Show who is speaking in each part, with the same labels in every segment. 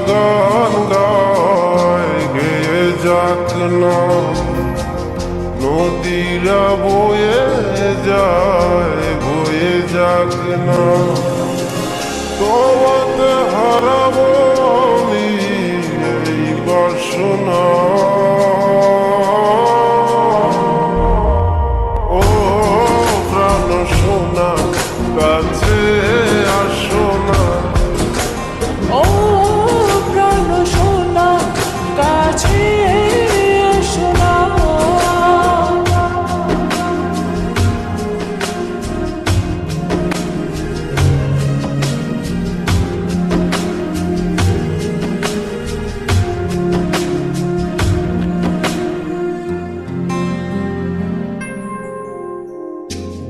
Speaker 1: গান গায় গেয়ে যাক না, নদীরা বয়ে যায় বয়ে যাক না। তোমাকে হারাবো আমি এই বাসনা, ও প্রাণ সোনা কাছে আসো না,
Speaker 2: ও প্রাণ সোনা কাছে এসো না।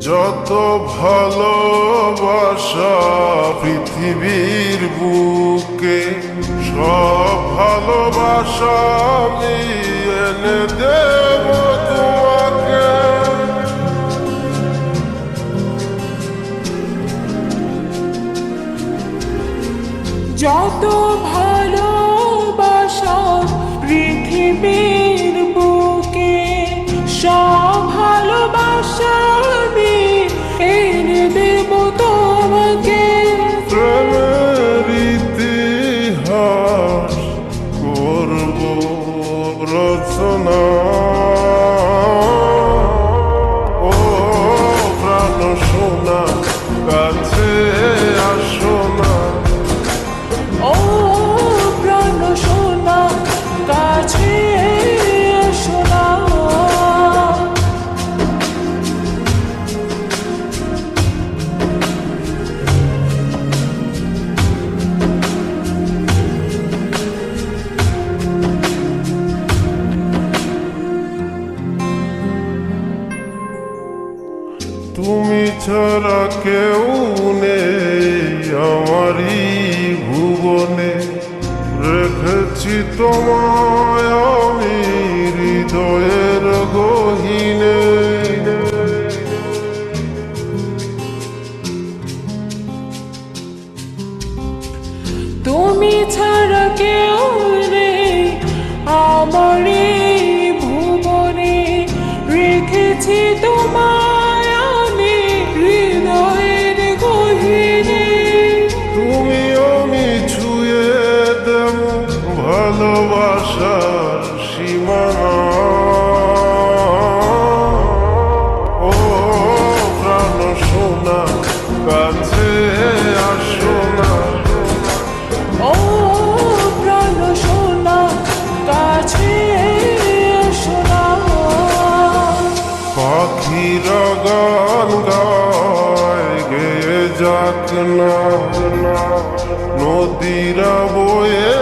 Speaker 1: যত ভালোবাসা পৃথিবীর বুকে, সব ভালোবাসা আমি এনে দেব তোমাকে।
Speaker 2: যত ভালোবাসা পৃথিবীর বুকে, সব ভালোবাসা আমি এনে দেব তোমাকে।
Speaker 1: প্রেমের ইতিহাস করব রচনা, ও প্রাণ সোনা কাছে আসো না,
Speaker 2: ও প্রাণ সোনা কাছে এসো না।
Speaker 1: তুমি ছাড়া কেউ নেই আমারই ভুবনে, রেখেছি তোমায় আমি হৃদয়ের গহীনে।
Speaker 2: তুমি ছাড়া কেউ নেই আমার এই ভুবনে, রেখেছি তোমায় আমি হৃদয়ের গহীনে।
Speaker 1: তুমি আমি ছুঁয়ে দেব ভালোবাসার সীমানা, ও প্রাণ সোনা কাছে আসো না,
Speaker 2: ও প্রাণ সোনা কাছে এসো না।
Speaker 1: পাখিরা গান গায় গেয়ে যাক না, নদীরা বয়ে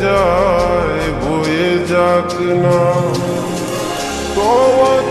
Speaker 1: যায় বয়ে যাক না। তোমাকে